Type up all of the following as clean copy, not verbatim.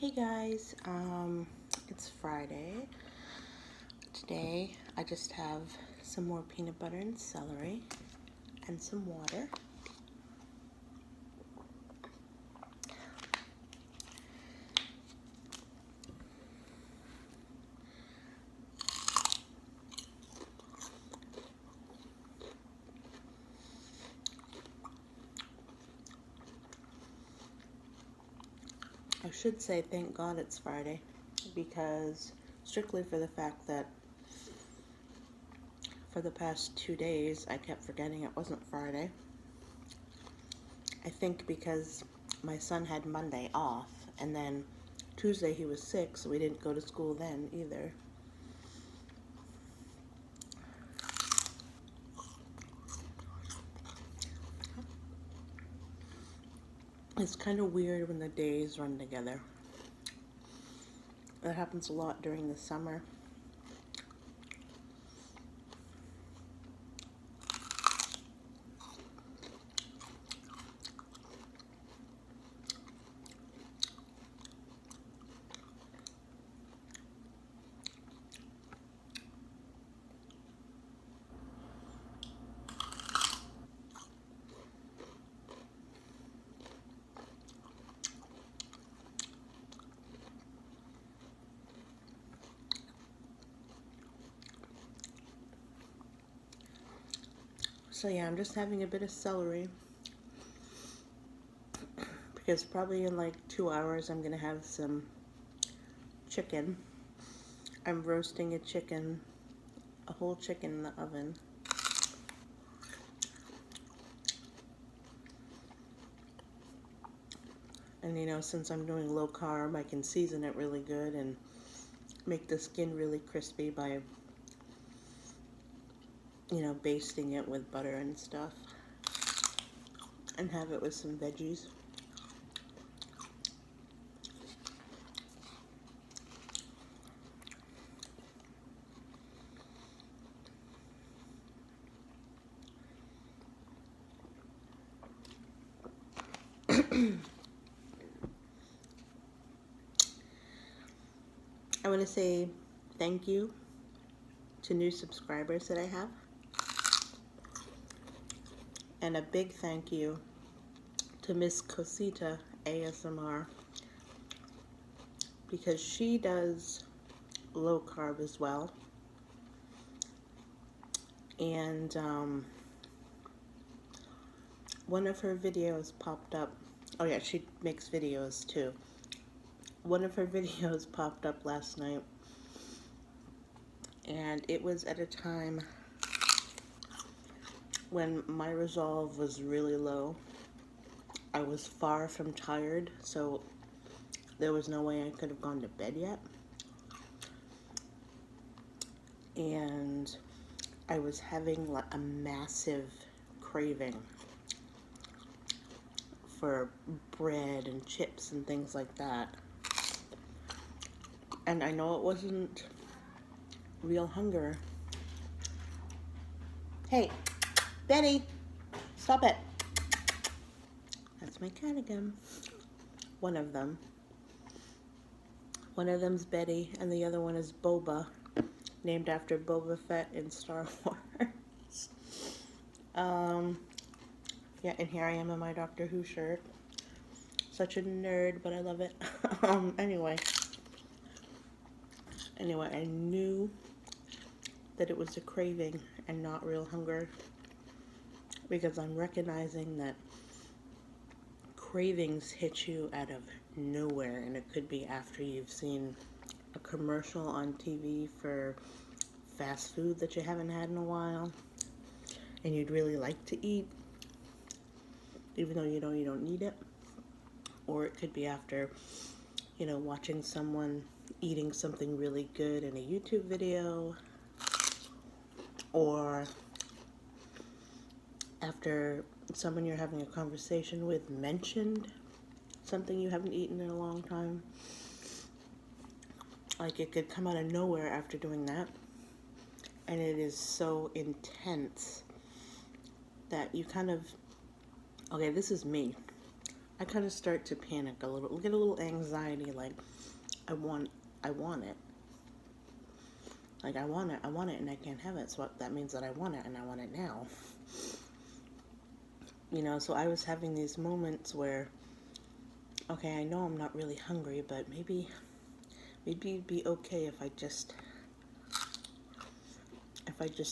Hey guys, it's Friday. Today I just have some more peanut butter and celery and some water. I should say thank God it's Friday, because strictly for the fact that for the past 2 days I kept forgetting it wasn't Friday. I think because my son had Monday off, and then Tuesday he was sick, so we didn't go to school then either. It's kind of weird when the days run together. That happens a lot during the summer. So yeah, I'm just having a bit of celery because probably in like 2 hours I'm gonna have some chicken. I'm roasting a whole chicken in the oven. And you know, since I'm doing low carb, I can season it really good and make the skin really crispy by, you know, basting it with butter and stuff. And have it with some veggies. I want to say thank you to new subscribers that I have. And a big thank you to Miss Cosita ASMR, because she does low carb as well. And one of her videos popped up. Oh yeah, she makes videos too. One of her videos popped up last night, and it was at a time when my resolve was really low. I was far from tired, so there was no way I could have gone to bed yet. And I was having like a massive craving for bread and chips and things like that. And I know it wasn't real hunger. Hey, Betty, stop it. That's my cat again. One of them. One of them's Betty, and the other one is Boba, named after Boba Fett in Star Wars. Yeah, and here I am in my Doctor Who shirt. Such a nerd, but I love it. Anyway, I knew that it was a craving and not real hunger, because I'm recognizing that cravings hit you out of nowhere, and it could be after you've seen a commercial on TV for fast food that you haven't had in a while and you'd really like to eat, even though you know you don't need it. Or it could be after, you know, watching someone eating something really good in a YouTube video, or after someone you're having a conversation with mentioned something you haven't eaten in a long time. Like, it could come out of nowhere after doing that, and it is so intense that you kind of, okay, this is me. I kind of start to panic a little, get a little anxiety, like I want it. Like I want it, and I can't have it. So that means that I want it, and I want it now. You know, so I was having these moments where, okay, I know I'm not really hungry, but maybe it'd be okay if I just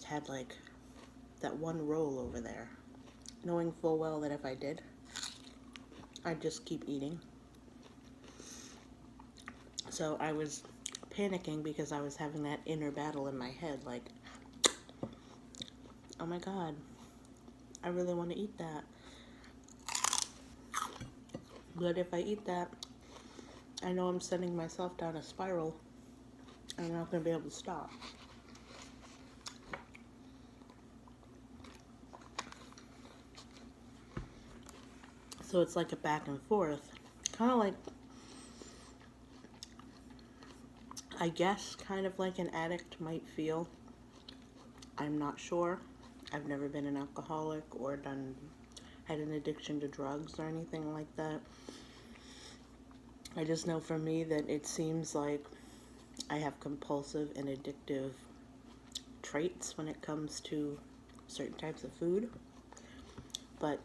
had like that one roll over there, knowing full well that if I did, I'd just keep eating. So I was panicking because I was having that inner battle in my head, like, oh my God, I really want to eat that. But if I eat that, I know I'm sending myself down a spiral, and I'm not going to be able to stop. So it's like a back and forth. Kind of like, I guess, kind of like an addict might feel. I'm not sure. I've never been an alcoholic or had an addiction to drugs or anything like that. I just know for me that it seems like I have compulsive and addictive traits when it comes to certain types of food. But,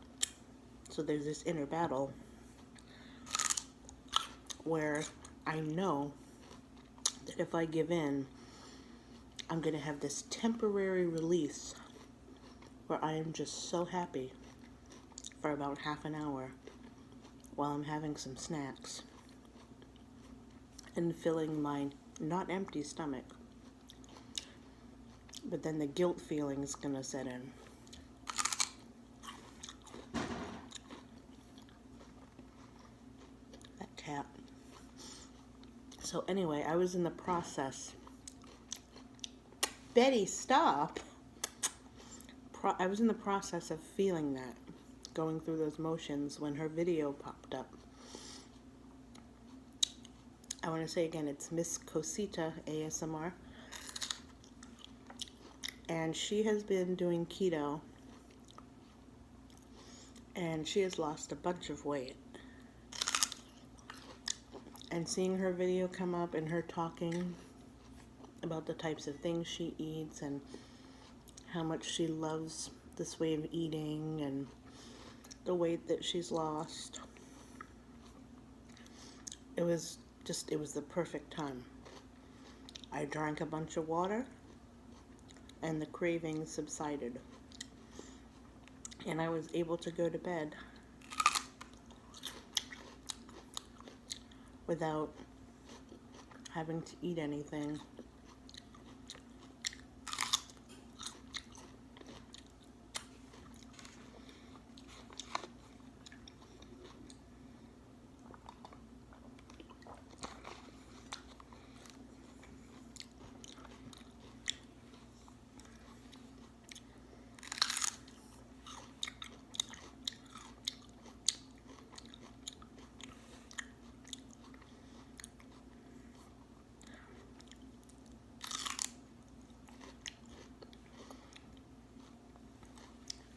so there's this inner battle where I know that if I give in, I'm going to have this temporary release where I am just so happy for about half an hour while I'm having some snacks and filling my not empty stomach. But then the guilt feeling is going to set in. That cat. So anyway, I was in the process. Betty, stop! I was in the process of feeling that, going through those motions when her video popped up. I want to say again, it's Miss Cosita ASMR. And she has been doing keto. And she has lost a bunch of weight. And seeing her video come up and her talking about the types of things she eats and how much she loves this way of eating and the weight that she's lost. It was the perfect time. I drank a bunch of water and the cravings subsided. And I was able to go to bed without having to eat anything.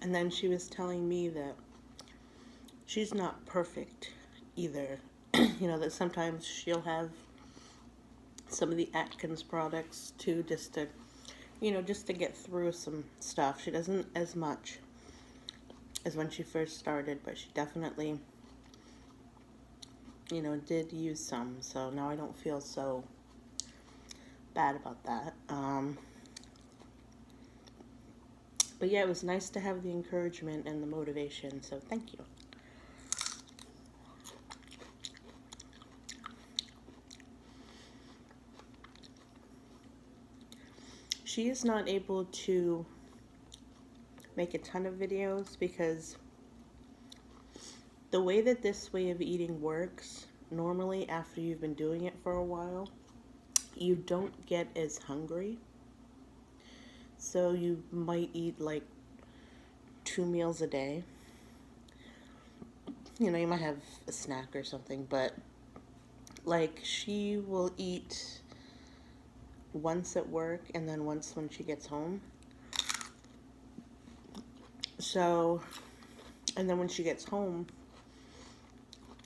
And then she was telling me that she's not perfect either. You know, that sometimes she'll have some of the Atkins products too, just to get through some stuff. She doesn't as much as when she first started, but she definitely, did use some. So now I don't feel so bad about that. But yeah, it was nice to have the encouragement and the motivation, so thank you. She is not able to make a ton of videos because the way that this way of eating works, normally after you've been doing it for a while, you don't get as hungry. So you might eat like 2 meals a day. You might have a snack or something, but like she will eat once at work and then once when she gets home. So, and then when she gets home,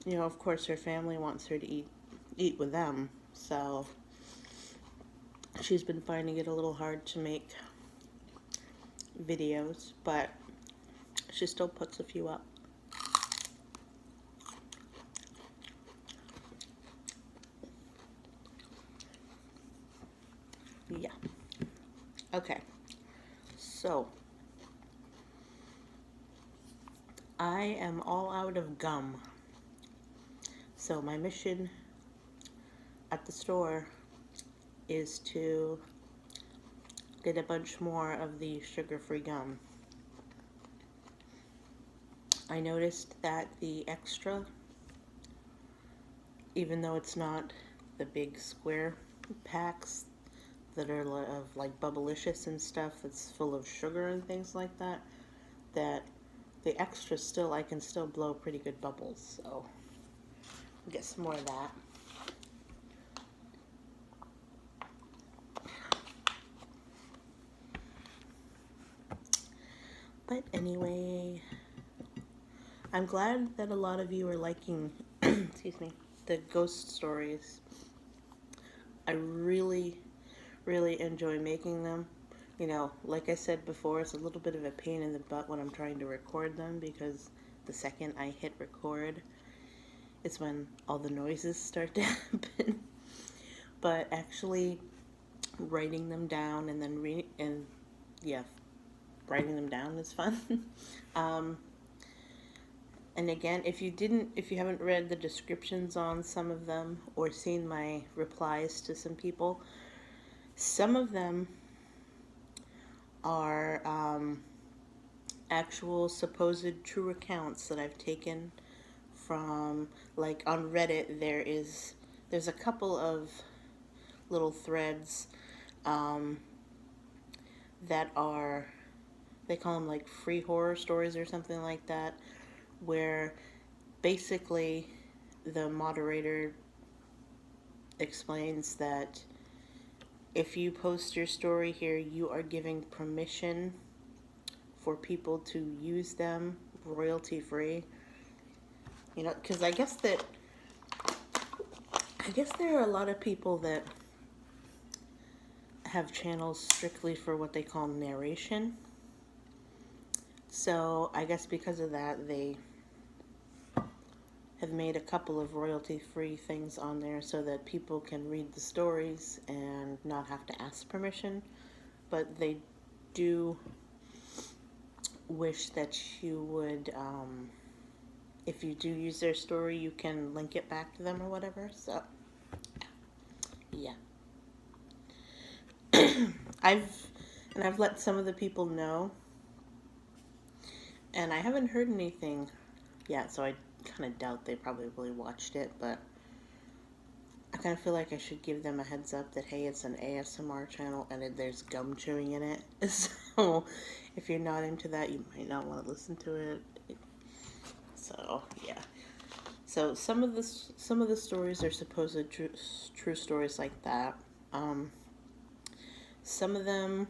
you know, of course her family wants her to eat with them, so she's been finding it a little hard to make videos, but she still puts a few up. Yeah. Okay. So, I am all out of gum. So my mission at the store is to get a bunch more of the sugar-free gum. I noticed that the extra, even though it's not the big square packs that are of like Bubblicious and stuff that's full of sugar and things like that, that the extra still, I can still blow pretty good bubbles, so I'll get some more of that. But anyway, I'm glad that a lot of you are liking, excuse me, the ghost stories. I really, really enjoy making them. You know, like I said before, it's a little bit of a pain in the butt when I'm trying to record them, because the second I hit record, it's when all the noises start to happen. But actually writing them down and then writing them down is fun. And again, if you haven't read the descriptions on some of them or seen my replies to some people, some of them are actual supposed true accounts that I've taken from, like on Reddit, there's a couple of little threads that are, they call them like free horror stories or something like that, where basically the moderator explains that if you post your story here, you are giving permission for people to use them royalty free. You know, because I guess there are a lot of people that have channels strictly for what they call narration. So I guess because of that, they have made a couple of royalty-free things on there so that people can read the stories and not have to ask permission. But they do wish that you would, if you do use their story, you can link it back to them or whatever. So, yeah. I've let some of the people know, and I haven't heard anything yet, so I kind of doubt they probably watched it, but I kind of feel like I should give them a heads up that, hey, it's an ASMR channel and there's gum chewing in it. So if you're not into that, you might not want to listen to it. So yeah. So some of the stories are supposed true stories like that. Some of them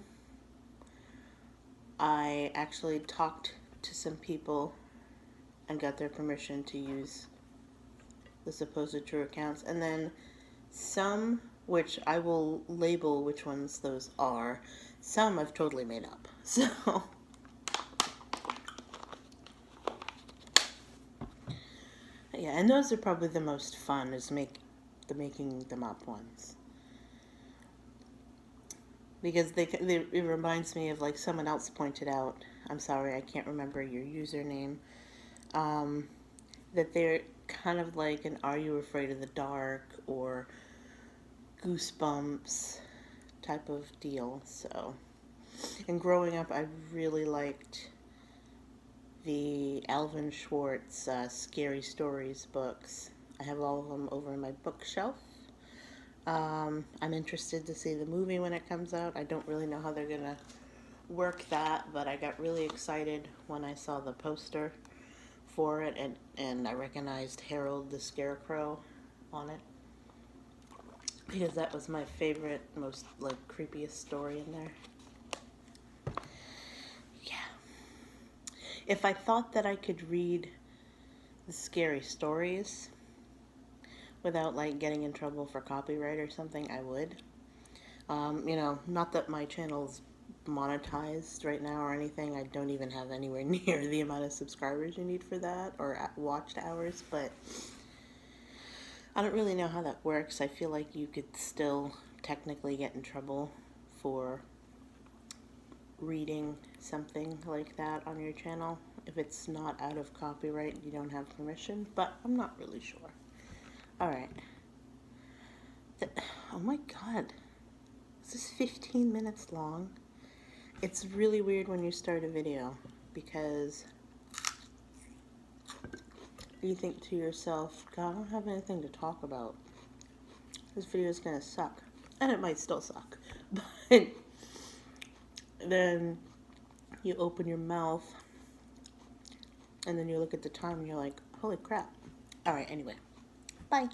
I actually talked to some people and got their permission to use the supposed true accounts, and then some, which I will label which ones those are, some I've totally made up. So yeah, and those are probably the most fun, is making them up ones, because it reminds me of, like, someone else pointed out, I'm sorry, I can't remember your username, that they're kind of like an Are You Afraid of the Dark or Goosebumps type of deal. So, and growing up, I really liked the Alvin Schwartz Scary Stories books. I have all of them over in my bookshelf. I'm interested to see the movie when it comes out. I don't really know how they're gonna work that, but I got really excited when I saw the poster for it, and I recognized Harold the Scarecrow on it, because that was my favorite, most, like, creepiest story in there. Yeah. If I thought that I could read scary stories without like getting in trouble for copyright or something, I would. You know, not that my channel's monetized right now or anything. I don't even have anywhere near the amount of subscribers you need for that or watched hours, but I don't really know how that works. I feel like you could still technically get in trouble for reading something like that on your channel if it's not out of copyright, you don't have permission, but I'm not really sure. Alright. Oh my god. This is 15 minutes long. It's really weird when you start a video because you think to yourself, God, I don't have anything to talk about. This video is gonna suck. And it might still suck. But then you open your mouth and then you look at the time and you're like, holy crap. Alright, anyway. Bye.